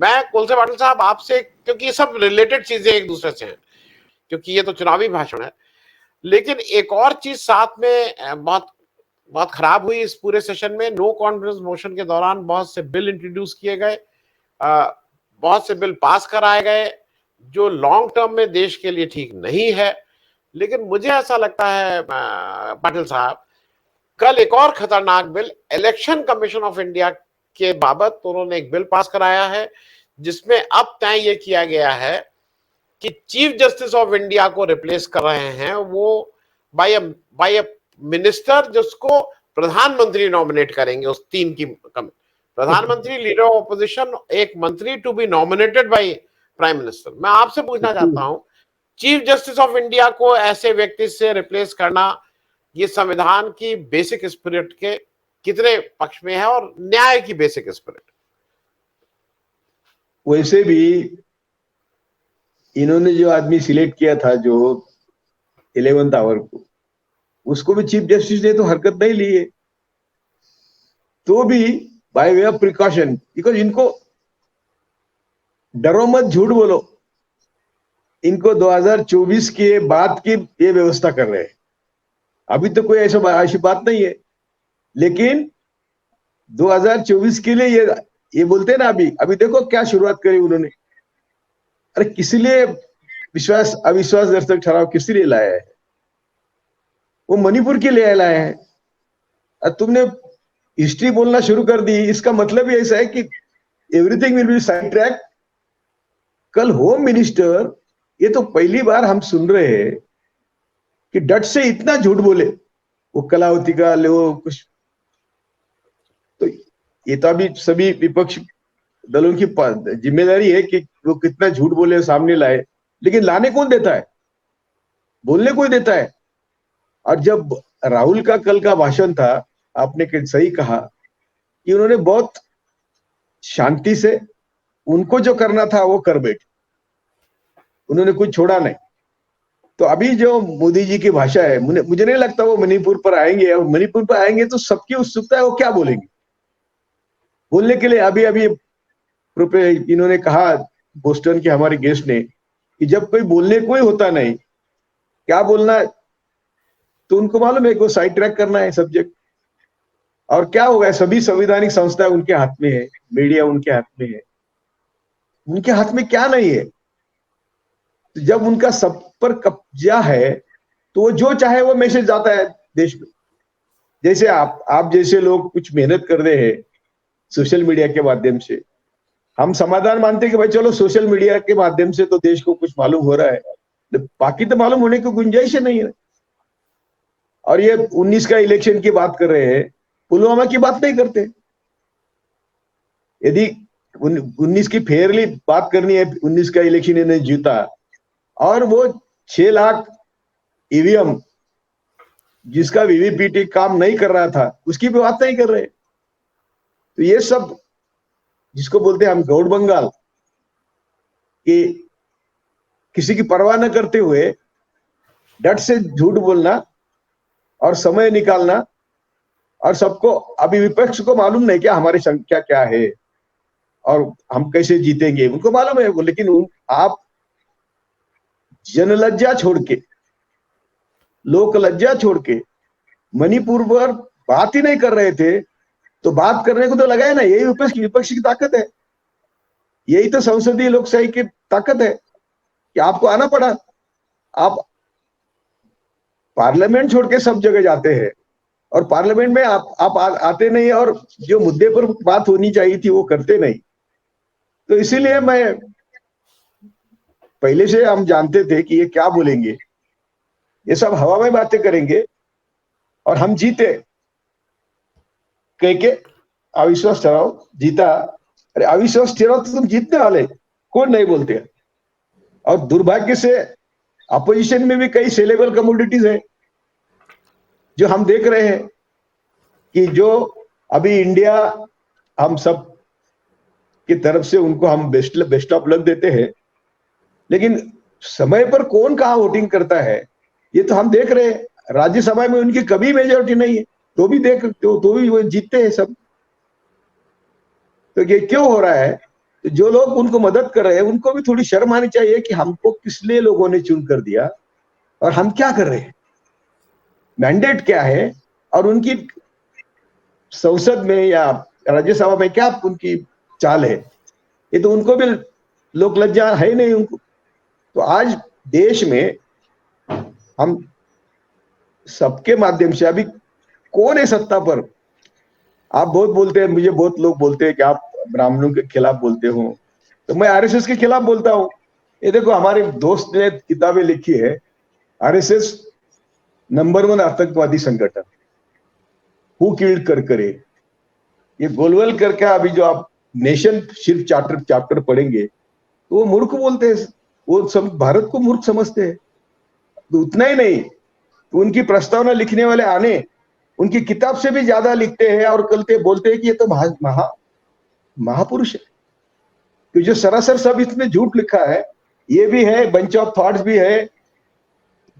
मैं कुलसे पाटिल साहब आपसे, क्योंकि ये सब रिलेटेड चीजें एक दूसरे से हैं, क्योंकि ये तो चुनावी भाषण है, लेकिन एक और चीज साथ में बहुत बहुत खराब हुई इस पूरे सेशन में। नो कॉन्फिडेंस मोशन के दौरान बहुत से बिल इंट्रोड्यूस किए गए, बहुत से बिल पास कराए गए जो लॉन्ग टर्म में देश के लिए ठीक नहीं है। लेकिन मुझे ऐसा लगता है पाटिल साहब, कल एक और खतरनाक bill election commission of India के बाबत उन्होंने एक बिल पास कराया है, जिसमें अब तय ये किया गया है कि चीफ जस्टिस ऑफ इंडिया को रिप्लेस कर रहे हैं वो बाय अ मिनिस्टर, जिसको प्रधानमंत्री नॉमिनेट करेंगे। उस तीन की प्रधानमंत्री, लीडर ऑफ ऑपोजिशन, एक मंत्री to be nominated by prime minister. मैं आपसे पूछना चाहता हूं, चीफ जस्टिस ऑफ इंडिया को ऐसे व्यक्ति से रिप्लेस करना ये संविधान की बेसिक स्पिरिट के कितने पक्ष में है और न्याय की बेसिक स्पिरिट? वैसे भी इन्होंने जो आदमी सिलेक्ट किया था जो 11th आवर को, उसको भी चीफ जस्टिस ने तो हरकत नहीं ली है, तो भी by way of precaution, because इनको डरो मत झूठ बोलो, इनको 2024 के बाद की ये व्यवस्था कर रहे हैं। अभी तो कोई ऐसी बात नहीं है, लेकिन 2024 के लिए ये बोलते हैं ना। अभी देखो क्या शुरुआत करी उन्होंने। अरे किस लिए विश्वास अविश्वास दर्शक ठहराव किस लिए लाया है? वो मणिपुर के लिए लाया है। और तुमने हिस्ट्री बोलना शुरू कर दी, इसका मतलब ही ऐसा है कि everything will be side track. कल होम मिनिस्टर, ये तो पहली बार हम सुन रहे हैं कि डट से इतना झूठ बोले, वो कलावती का ले वो कुछ, तो ये तो अभी सभी विपक्ष दलों की जिम्मेदारी है कि वो कितना झूठ बोले सामने लाए। लेकिन लाने कौन देता है? बोलने कोई देता है? और जब राहुल का कल का भाषण था, आपने सही कहा कि उन्होंने बहुत शांति से उनको जो करना था वो कर बैठे, उन्होंने कुछ छोड़ा नहीं। तो अभी जो मोदी जी की भाषा है, मुझे नहीं लगता वो मणिपुर पर आएंगे। और मणिपुर पर आएंगे तो सबकी उत्सुकता है वो क्या बोलेंगे बोलने के लिए। अभी अभी इन्होंने कहा, बोस्टन के हमारे गेस्ट ने, कि जब कोई बोलने को ही होता नहीं, क्या बोलना है, तो उनको मालूम है कि वो साइड ट्रैक करना है सब्जेक्ट। और क्या होगा, सभी संवैधानिक संस्थाएं उनके हाथ में है, मीडिया उनके हाथ में है, उनके हाथ में क्या नहीं है। तो जब उनका सब पर कब्जा है तो वो जो चाहे वो मैसेज जाता है देश में। जैसे आप जैसे लोग कुछ मेहनत कर रहे हैं सोशल मीडिया के माध्यम से, हम समाधान मानते हैं कि भाई चलो सोशल मीडिया के माध्यम से तो देश को कुछ मालूम हो रहा है, बाकी तो मालूम होने की गुंजाइश नहीं है। और ये 19 का इलेक्शन की बात कर रहे हैं, पुलवामा की बात नहीं करते। यदि 19 की फेयरली बात करनी है, 19 का इलेक्शन इन्होंने जीता और वो 6 लाख ईवीएम जिसका वीवीपीटी काम नहीं कर रहा था, उसकी भी बात नहीं कर रहे। तो ये सब जिसको बोलते हैं हम गौड़ बंगाल, कि किसी की परवाह न करते हुए डट से झूठ बोलना और समय निकालना, और सबको, अभी विपक्ष को मालूम नहीं क्या हमारी संख्या क्या है और हम कैसे जीतेंगे, उनको मालूम है वो। लेकिन आप जनलज्जा छोड़ के, लोक लज्जा छोड़ के मणिपुर पर बात ही नहीं कर रहे थे, तो बात करने को तो लगाए ना। यही विपक्ष की ताकत है, यही तो संसदीय लोकशाही की ताकत है कि आपको आना पड़ा। आप पार्लियामेंट छोड़ के सब जगह जाते हैं और पार्लियामेंट में आप आते नहीं, और जो मुद्दे पर बात होनी चाहिए थी वो करते नहीं। तो इसीलिए मैं पहले से हम जानते थे कि ये क्या बोलेंगे, ये सब हवा में बातें करेंगे और हम जीते कह के अविश्वास ठहराओ जीता। अरे अविश्वास ठहराओ तो तुम जीतने वाले, कौन नहीं बोलते। और दुर्भाग्य से अपोजिशन में भी कई सेलेबल कमोडिटीज है जो हम देख रहे हैं कि जो अभी इंडिया, हम सब की तरफ से उनको हम बेस्ट ऑफ लक देते हैं, लेकिन समय पर कौन कहाँ वोटिंग करता है ये तो हम देख रहे हैं। राज्यसभा में उनकी कभी मेजोरिटी नहीं है, तो भी वो जीतते हैं सब। तो ये क्यों हो रहा है? तो जो लोग उनको मदद कर रहे हैं उनको भी थोड़ी शर्म आनी चाहिए कि हमको किस लिए लोगों ने चुन कर दिया और हम क्या कर रहे हैं, मैंडेट क्या है, और उनकी संसद में या राज्यसभा में क्या उनकी चाल है, ये तो उनको भी लोक लज्जा है नहीं उनको। तो आज देश में हम सबके माध्यम से अभी कौन है सत्ता पर? आप बहुत बोलते हैं, मुझे बहुत लोग बोलते हैं कि आप ब्राह्मणों के खिलाफ बोलते हो, तो मैं आरएसएस के खिलाफ बोलता हूं। ये देखो, हमारे दोस्त ने किताबें लिखी है, आरएसएस नंबर 1 आतंकवादी संगठन, हु किल्ड करकरे, ये गोलवलकर का अभी जो आप नेशन शिफ्ट चैप्टर पढ़ेंगे तो वो मूर्ख बोलते हैं, वो भारत को मूर्ख समझते हैं। तो उतना ही नहीं, तो उनकी प्रस्तावना लिखने वाले आने उनकी किताब से भी ज्यादा लिखते हैं और बोलते हैं कि ये तो महापुरुष है। तो जो सरासर सब इसमें झूठ लिखा है, ये भी है, बंच ऑफ थॉट्स भी है,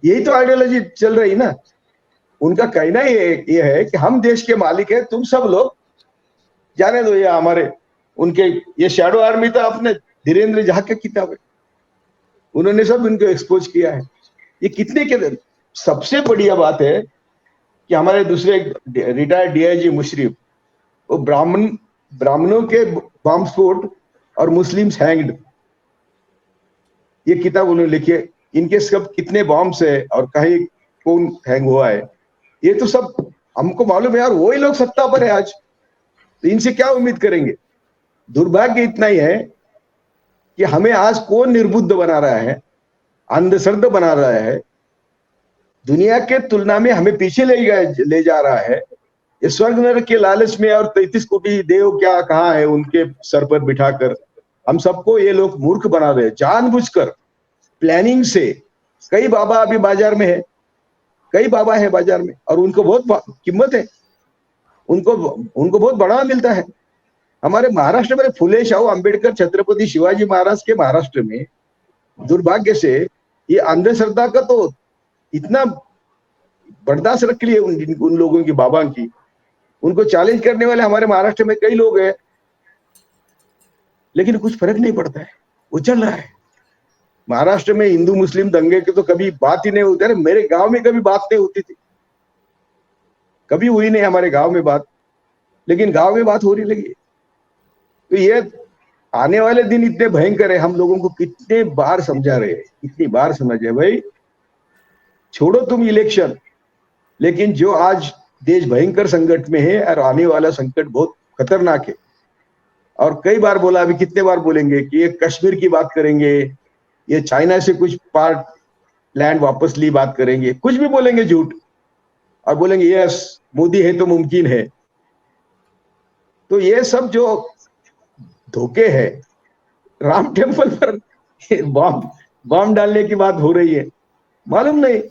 यही तो आइडियोलॉजी चल रही ना। उनका कहना ये है कि हम देश के मालिक हैं, तुम सब लोग जाने दो। ये हमारे उनके ये शैडो आर्मी था अपने धीरेन्द्र झा की किताब है, उन्होंने सब इनको एक्सपोज किया है। ये कितने के सबसे बढ़िया बात है कि हमारे दूसरे रिटायर्ड डीआईजी मुशर्रफ, वो ब्राह्मणों के बॉम्ब स्फोट और मुस्लिम्स हैंग्ड, ये किताब उन्होंने लिखी है। इनके सब कितने बॉम्ब्स है और कहीं कौन हैंग हुआ है, ये तो सब हमको मालूम है। और वही लोग सत्ता पर है आज, तो इनसे क्या उम्मीद करेंगे? दुर्भाग्य इतना ही है कि हमें आज कौन निर्बुद्ध बना रहा है, अंधश्रद्ध बना रहा है, दुनिया के तुलना में हमें पीछे ले जा रहा है। ये स्वर्ग नरक के लालच में और 33 कोटि देव क्या कहाँ है उनके सर पर बिठाकर हम सबको ये लोग मूर्ख बना रहे हैं, जानबूझकर प्लानिंग से। कई बाबा अभी बाजार में है, कई बाबा है बाजार में, और उनको बहुत कीमत है, उनको बहुत बढ़ावा मिलता है। हमारे महाराष्ट्र में फुले शाहू अंबेडकर छत्रपति शिवाजी महाराज के महाराष्ट्र में दुर्भाग्य से ये अंधश्रद्धा का तो इतना बर्दाश्त रख लिए उन लोगों की, बाबा की, उनको चैलेंज करने वाले हमारे महाराष्ट्र में कई लोग हैं, लेकिन कुछ फर्क नहीं पड़ता है, वो चल रहा है। महाराष्ट्र में हिंदू मुस्लिम दंगे की तो कभी बात ही नहीं होती। अरे मेरे गांव में कभी बात नहीं होती थी, कभी हुई नहीं हमारे गांव में बात, लेकिन गांव में बात हो रही लगी। तो ये आने वाले दिन इतने भयंकर है, हम लोगों को कितने बार समझा रहे हैं, कितनी बार समझे भाई, छोड़ो तुम इलेक्शन, लेकिन जो आज देश भयंकर संकट में है और आने वाला संकट बहुत खतरनाक है। और कई बार बोला, अभी कितने बार बोलेंगे कि ये कश्मीर की बात करेंगे, ये चाइना से कुछ पार्ट लैंड वापस ली बात करेंगे, कुछ भी बोलेंगे झूठ, और बोलेंगे यस मोदी है तो मुमकिन है। तो ये सब जो धोखे हैं, राम टेम्पल पर बॉम्ब डालने की बात हो रही है, मालूम नहीं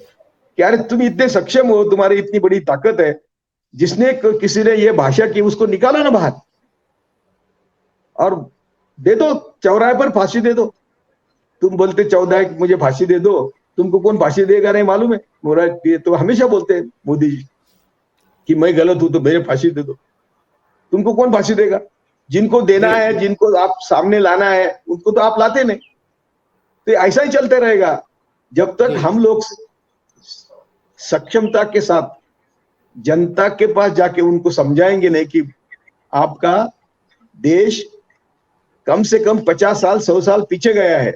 कि अरे तुम इतने सक्षम हो, तुम्हारी इतनी बड़ी ताकत है, जिसने किसी ने ये भाषा की उसको निकालो ना बाहर और दे दो, चौराहे पर फांसी दे दो। तुम बोलते 14 मुझे फांसी दे दो, तुमको कौन फांसी देगा नहीं मालूम है। मोरा ये तो हमेशा बोलते हैं मोदी जी कि मैं गलत हूं तो मेरे फांसी दे दो, तुमको कौन फांसी देगा? जिनको देना है, जिनको आप सामने लाना है, उनको तो आप लाते नहीं। तो ऐसा ही चलते रहेगा जब तक हम लोग सक्षमता के साथ जनता के पास जाके उनको समझाएंगे नहीं कि आपका देश कम से कम 50 साल 100 साल पीछे गया है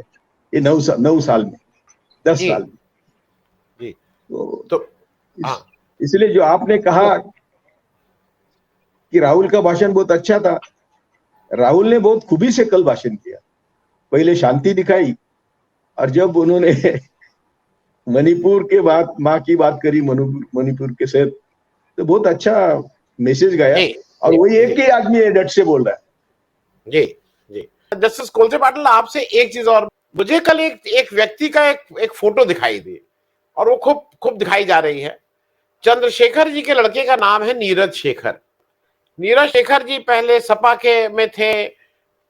ये 9 साल में, 10 साल में। जी। तो इसलिए जो आपने कहा कि राहुल का भाषण बहुत अच्छा था, राहुल ने बहुत खूबी से कल भाषण किया। पहले शांति दिखाई, और जब उन्होंने मणिपुर के बाद माँ की बात करी, मणिपुर के साथ, तो बहुत अच्छा मैसेज गया। और वही एक ही आदमी डट से बोल रहा है। जी जी। जस्टिस कोलसे पाटिल, आपसे एक चीज और, मुझे कल एक व्यक्ति का एक फोटो दिखाई दी और वो खूब दिखाई जा रही है। चंद्रशेखर जी के लड़के का नाम है नीरज शेखर। नीरज शेखर जी पहले सपा के में थे,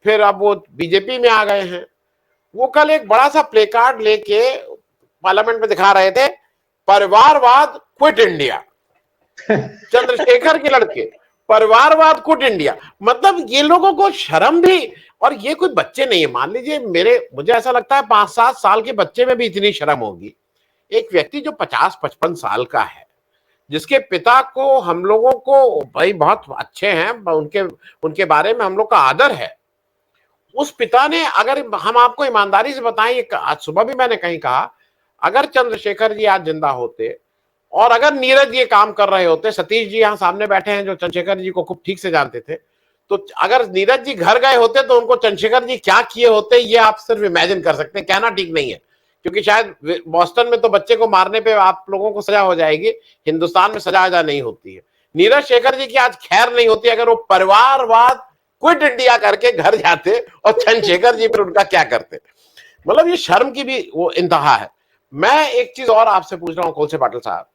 फिर अब वो बीजेपी में आ गए हैं। वो कल एक बड़ा सा प्ले कार्ड लेके पार्लियामेंट में दिखा रहे थे, परिवारवाद क्विट इंडिया। चंद्रशेखर के लड़के, परिवारवाद कुट इंडिया, मतलब ये लोगों को शर्म भी, और ये कोई बच्चे नहीं है, मान लीजिए मुझे ऐसा लगता है 5-7 साल के बच्चे में भी इतनी शर्म होगी। एक व्यक्ति जो 50-55 साल का है, जिसके पिता को हम लोगों को भाई बहुत अच्छे हैं, उनके उनके बारे में हम लोग का आदर है, उस पिता ने, अगर हम आपको ईमानदारी से बताएं, आज सुबह भी मैंने कहीं कहा, अगर चंद्रशेखर जी आज जिंदा होते और अगर नीरज ये काम कर रहे होते, सतीश जी यहाँ सामने बैठे हैं जो चंद्रशेखर जी को खूब ठीक से जानते थे, तो अगर नीरज जी घर गए होते तो उनको चंद्रशेखर जी क्या किए होते ये आप सिर्फ इमेजिन कर सकते हैं, कहना ठीक नहीं है, क्योंकि शायद बॉस्टन में तो बच्चे को मारने पे आप लोगों को सजा हो जाएगी, हिंदुस्तान में सजा नहीं होती है। नीरज शेखर जी की आज खैर नहीं होती अगर वो परिवारवाद क्विट इंडिया करके घर जाते और चंद्रशेखर जी पर उनका क्या करते। मतलब ये शर्म की भी वो इंतहा है। मैं एक चीज और आपसे पूछ रहा हूं कोलसे पाटिल साहब,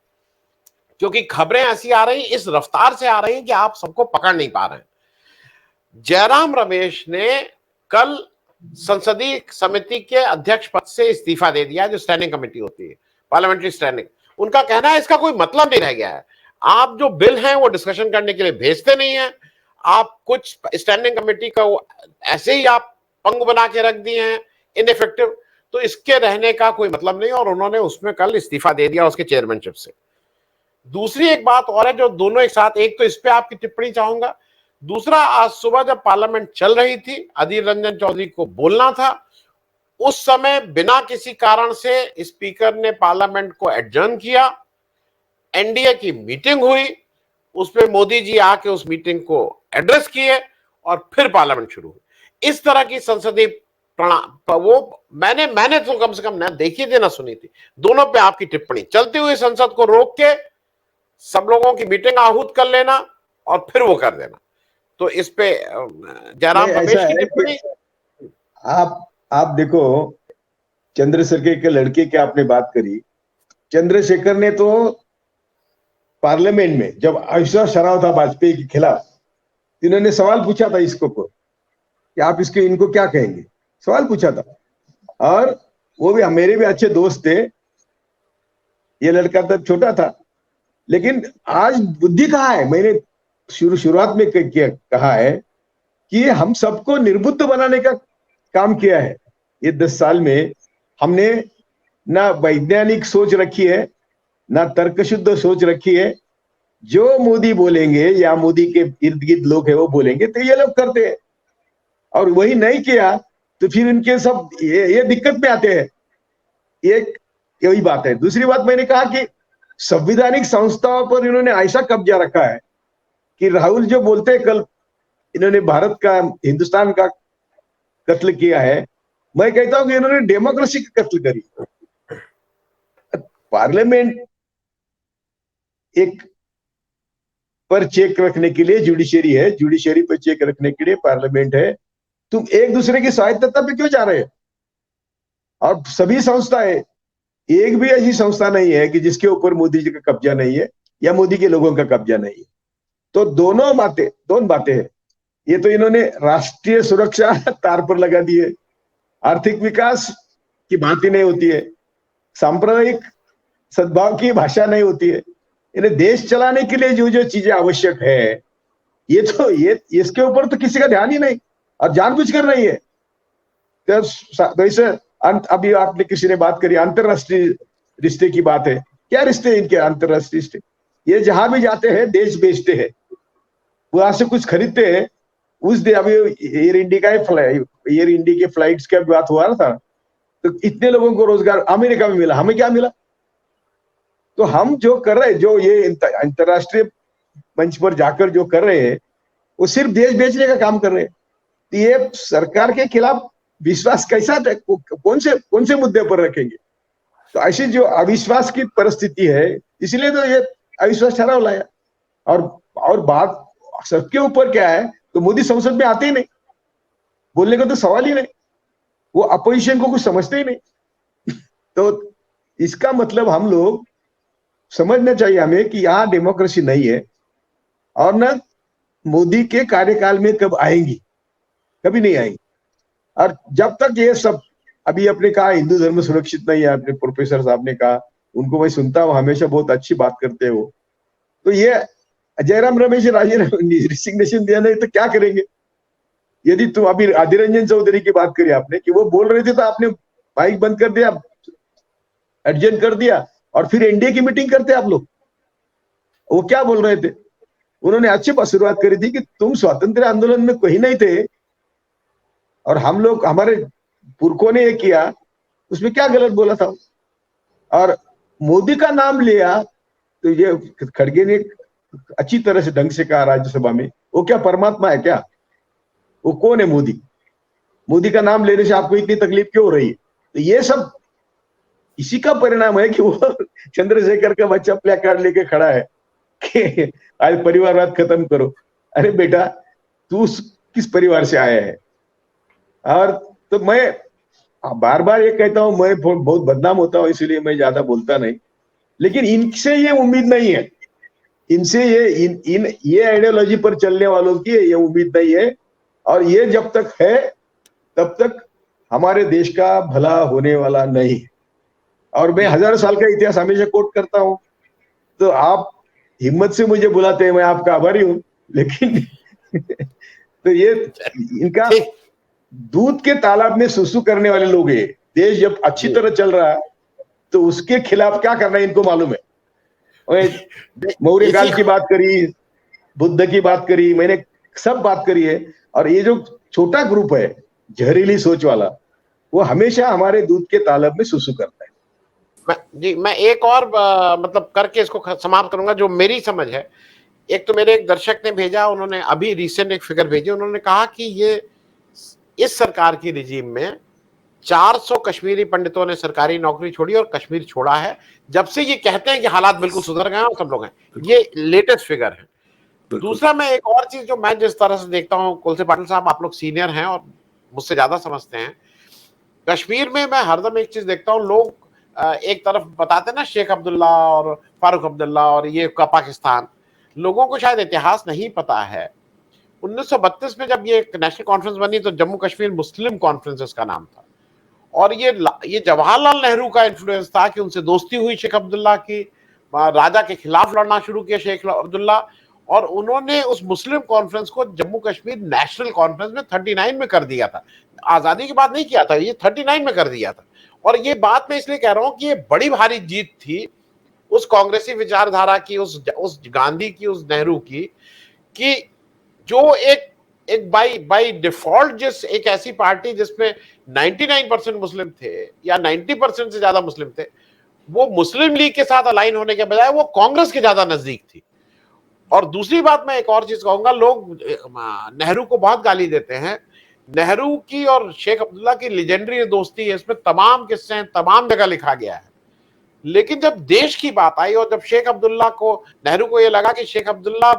क्योंकि खबरें ऐसी आ रही, इस रफ्तार से आ रही कि आप सबको पकड़ नहीं पा रहे हैं। जयराम रमेश ने कल संसदीय समिति के अध्यक्ष पद से इस्तीफा दे दिया, जो स्टैंडिंग कमेटी होती है, पार्लियामेंट्री स्टैंडिंग। उनका कहना है इसका कोई मतलब नहीं रह गया है, आप जो बिल हैं वो डिस्कशन करने के लिए भेजते नहीं है, आप कुछ स्टैंडिंग कमेटी का ऐसे ही आप पंग बना के रख दिए हैं, इनइफेक्टिव, तो इसके रहने का कोई मतलब नहीं, और उन्होंने उसमें कल इस्तीफा दे दिया उसके चेयरमैनशिप से। दूसरी एक बात और है जो दोनों एक साथ, एक तो इस पे आपकी टिप्पणी चाहूंगा, दूसरा आज सुबह जब पार्लियामेंट चल रही थी, अधीर रंजन चौधरी को बोलना था, उस समय बिना किसी कारण से स्पीकर ने पार्लियामेंट को एडजर्न किया, एनडीए की मीटिंग हुई, उसमें मोदी जी आके उस मीटिंग को एड्रेस किए और फिर पार्लियामेंट शुरू हुई। इस तरह की संसदीय वो मैंने तो कम से कम ना देखी थी ना सुनी थी। दोनों पे आपकी टिप्पणी, चलती हुई संसद को रोक के सब लोगों की मीटिंग आहूत कर लेना और फिर वो कर देना, तो इस पे जयराम रमेश की टिप्पणी। आप देखो, चंद्रशेखर के लड़के की आपने बात करी, चंद्रशेखर ने तो पार्लियामेंट में जब अविश्वास ठहराव था वाजपेयी के खिलाफ, इन्होंने सवाल पूछा था इसको को कि आप इनको क्या कहेंगे, सवाल पूछा था, और वो भी मेरे भी अच्छे दोस्त थे, ये लड़का तब छोटा था, लेकिन आज बुद्धि कहाँ है, मैंने शुरुआत में कहा है कि हम सबको निर्बुद्ध बनाने का काम किया है। ये 10 साल में हमने ना वैज्ञानिक सोच रखी है, ना तर्कशुद्ध सोच रखी है, जो मोदी बोलेंगे या मोदी के इर्द गिर्द लोग है वो बोलेंगे तो ये लोग करते हैं, और वही नहीं किया तो फिर इनके सब ये दिक्कत में आते हैं। एक यही बात है। दूसरी बात, मैंने कहा कि संवैधानिक संस्थाओं पर इन्होंने ऐसा कब्जा रखा है कि राहुल जो बोलते हैं कल इन्होंने भारत का, हिंदुस्तान का कत्ल किया है, मैं कहता हूं कि इन्होंने डेमोक्रेसी का कत्ल करी। पार्लियामेंट एक पर चेक रखने के लिए जुडिशरी है, जुडिशरी पर चेक रखने के लिए पार्लियामेंट है, तुम एक दूसरे की स्वायत्तता पे क्यों जा रहे हो? और सभी संस्थाएं, एक भी ऐसी संस्था नहीं है कि जिसके ऊपर मोदी जी का कब्जा नहीं है या मोदी के लोगों का कब्जा नहीं है। तो दोनों बातें हैं। ये तो इन्होंने राष्ट्रीय सुरक्षा तार पर लगा दी है, आर्थिक विकास की बात ही नहीं होती है, सांप्रदायिक सद्भाव की भाषा नहीं होती है, इन्हें देश चलाने के लिए जो जो चीजें आवश्यक है, ये इसके ऊपर तो किसी का ध्यान ही नहीं, और जानबूझ कर नहीं है। तो इसे अभी आपने किसी ने बात करी अंतरराष्ट्रीय रिश्ते की बात है, क्या रिश्ते इनके अंतरराष्ट्रीय रिश्ते? ये जहां भी जाते हैं देश बेचते हैं, वहां से कुछ खरीदते हैं। उस दिन अभी एयर इंडिया के फ्लाइट्स का बात हुआ था, तो इतने लोगों को रोजगार अमेरिका में मिला, हमें क्या मिला? तो हम जो कर रहे हैं, जो ये अंतरराष्ट्रीय मंच पर जाकर जो कर रहे हैं, वो सिर्फ देश बेचने का काम कर रहे हैं। तो ये सरकार के खिलाफ विश्वास कैसा, कौन से मुद्दे पर रखेंगे? तो ऐसी जो अविश्वास की परिस्थिति है, इसलिए तो ये अविश्वास ठहराव लाया। और बात सबके ऊपर क्या है, तो मोदी संसद में आते ही नहीं, बोलने का तो सवाल ही नहीं, वो अपोजिशन को कुछ समझते ही नहीं। तो इसका मतलब हम लोग समझना चाहिए हमें कि यहाँ डेमोक्रेसी नहीं है, और न मोदी के कार्यकाल में कब आएंगी, कभी नहीं आएंगी। और जब तक ये सब, अभी आपने कहा हिंदू धर्म सुरक्षित नहीं है, अपने प्रोफेसर साहब ने कहा, उनको मैं सुनता हूँ, हमेशा बहुत अच्छी बात करते हो, तो ये जयराम रमेश रिसिग्नेशन दिया नहीं तो क्या करेंगे? यदि तुम अभी अधीर रंजन चौधरी की बात करी आपने कि वो बोल रहे थे तो आपने माइक बंद कर दिया, एडजर्न कर दिया और फिर एनडीए की मीटिंग करते आप लोग। वो क्या बोल रहे थे? उन्होंने अच्छी शुरुआत करी थी कि तुम स्वतंत्र आंदोलन में कहीं नहीं थे और हम लोग, हमारे पुरखों ने ये किया, उसमें क्या गलत बोला था? और मोदी का नाम लिया तो ये खड़गे ने अच्छी तरह से ढंग से कहा राज्यसभा में, वो क्या परमात्मा है क्या? वो कौन है मोदी? मोदी का नाम लेने से आपको इतनी तकलीफ क्यों हो रही है? तो ये सब इसी का परिणाम है कि वो चंद्रशेखर का बच्चा प्ले कार्ड लेके खड़ा है कि आज परिवारवाद खत्म करो। अरे बेटा, तू किस परिवार से आया है? और तो मैं बार बार ये कहता हूं, मैं बहुत बदनाम होता हूं इसलिए मैं ज्यादा बोलता नहीं, लेकिन इनसे ये उम्मीद नहीं है, इनसे ये आइडियोलॉजी पर चलने वालों की ये उम्मीद नहीं है। और ये जब तक है तब तक हमारे देश का भला होने वाला नहीं। और मैं हजारों साल का इतिहास हमेशा कोट करता हूं, तो आप हिम्मत से मुझे बुलाते हैं, मैं आपका आभारी हूं, लेकिन तो ये इनका दूध के तालाब में सुसु करने वाले लोग हैं। देश जब अच्छी तरह चल रहा है तो उसके खिलाफ क्या करना है इनको मालूम है। मौर्य काल की बात करी, बुद्ध की बात करी, मैंने सब बात करी है। और ये जो छोटा ग्रुप है जहरीली सोच वाला, वो हमेशा हमारे दूध के तालाब में सुसु करता है। मैं एक और मतलब करके इसको समाप्त करूंगा जो मेरी समझ है। एक तो मेरे एक दर्शक ने भेजा, उन्होंने अभी रिसेंट एक फिगर भेजी, उन्होंने कहा कि ये इस सरकार की रिजीम में 400 कश्मीरी पंडितों ने सरकारी नौकरी छोड़ी और कश्मीर छोड़ा है जब से ये कहते हैं कि हालात बिल्कुल सुधर गए और सब लोग हैं। ये लेटेस्ट फिगर है। दूसरा, मैं एक और चीज जो मैं जिस तरह से देखता हूं, कोलसे पाटिल साहब आप लोग सीनियर हैं और मुझसे ज्यादा समझते हैं, कश्मीर में मैं हरदम एक चीज देखता हूं, लोग एक तरफ बताते हैं ना शेख अब्दुल्ला और फारूक अब्दुल्ला और ये का पाकिस्तान, लोगों को शायद इतिहास नहीं पता है। 1932 में जब ये नेशनल कॉन्फ्रेंस बनी तो जम्मू कश्मीर मुस्लिम कॉन्फ्रेंस इसका नाम था, और ये जवाहरलाल नेहरू का इन्फ्लुएंस था कि उनसे दोस्ती हुई शेख अब्दुल्ला की, राजा के खिलाफ लड़ना शुरू किया शेख अब्दुल्ला, और उन्होंने उस मुस्लिम कॉन्फ्रेंस को जम्मू कश्मीर नेशनल कॉन्फ्रेंस में 39 में कर दिया था। आजादी की बात नहीं किया था, ये 39 में कर दिया था। और ये बात मैं इसलिए कह रहा हूं कि ये बड़ी भारी जीत थी उस कांग्रेसी विचारधारा की, उस गांधी की, उस नेहरू की, कि जो एक बाई डिफॉल्ट जिस एक ऐसी पार्टी जिसमें 99% मुस्लिम थे या 90% से ज्यादा मुस्लिम थे, वो मुस्लिम लीग के साथ अलाइन होने के बजाय वो कांग्रेस के ज्यादा नजदीक थी। और दूसरी बात मैं एक और चीज कहूंगा, लोग नेहरू को बहुत गाली देते हैं। नेहरू की और शेख अब्दुल्ला की लेजेंडरी दोस्ती है, इसमें तमाम किस्से हैं, तमाम जगह लिखा गया है। लेकिन जब देश की बात आई और जब शेख अब्दुल्ला को, नेहरू को यह लगा कि शेख अब्दुल्ला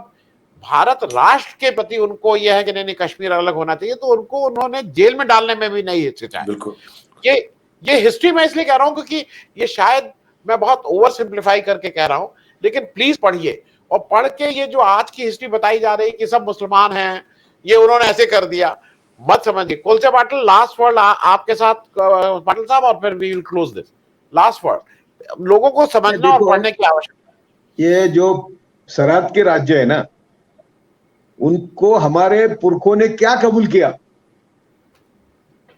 भारत राष्ट्र के प्रति उनको यह है कि नहीं कश्मीर अलग होना चाहिए, तो उनको उन्होंने जेल में डालने में भी नहीं हिचकिचाया। ये हिस्ट्री मैं इसलिए कह रहा हूं क्योंकि ये शायद मैं बहुत ओवर सिंप्लीफाई करके कह रहा हूं, लेकिन प्लीज पढ़िए, और पढ़ के ये जो आज की हिस्ट्री बताई जा रही कि सब मुसलमान हैं, ये उन्होंने ऐसे कर दिया, मत समझिए। कोलसे पाटिल, लास्ट वर्ड आपके साथ पाटिल साहब, और फिर we will close this. Last word, लोगों को समझना और पढ़ने की आवश्यकता है। ये जो सराहत के राज्य है ना, उनको हमारे पुरखों ने क्या कबूल किया,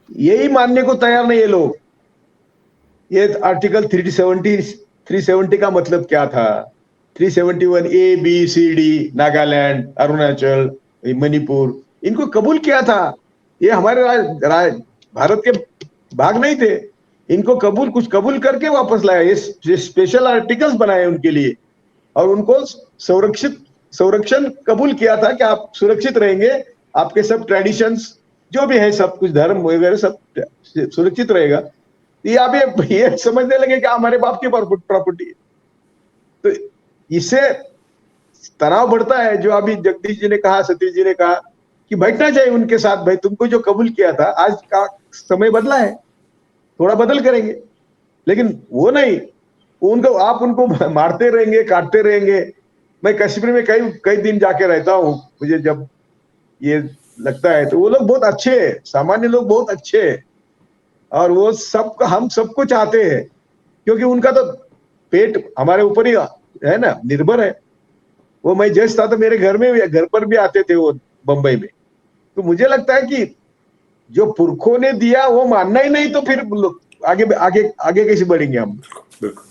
यही मानने को तैयार नहीं है लोग। ये आर्टिकल 370 का मतलब क्या था? 371 A B C D, Nagaland, Arunachal, Manipur, इनको कबूल किया था। ये हमारे भारत के भाग नहीं थे, इनको कुछ कबूल करके वापस लाया। ये स्पेशल आर्टिकल्स बनाए उनके लिए और उनको संरक्षण कबूल किया था कि आप सुरक्षित रहेंगे, आपके सब ट्रेडिशंस जो भी है, सब कुछ धर्म वगैरह सब सुरक्षित रहेगा। ये आप ये समझने लगे कि हमारे बाप की प्रॉपर्टी है। तो इससे तनाव बढ़ता है। जो अभी जगदीश जी ने कहा, सतीश जी ने कहा कि बैठना चाहिए उनके साथ, भाई तुमको जो कबूल किया था, आज का समय बदला है, थोड़ा बदल करेंगे, लेकिन वो नहीं, आप उनको मारते रहेंगे, काटते रहेंगे। मैं कश्मीर में कई दिन जाके रहता हूँ, मुझे जब ये लगता है तो वो लोग बहुत अच्छे हैं, सामान्य लोग बहुत अच्छे हैं, और वो हम सबको चाहते हैं, क्योंकि उनका तो पेट हमारे ऊपर ही है ना, निर्भर है। वो मैं जज था तो मेरे घर पर भी आते थे वो बंबई में। तो मुझे लगता है कि जो पुरखों ने दिया वो मानना ही नहीं तो फिर आगे आगे आगे कैसे बढ़ेंगे हम। बिल्कुल।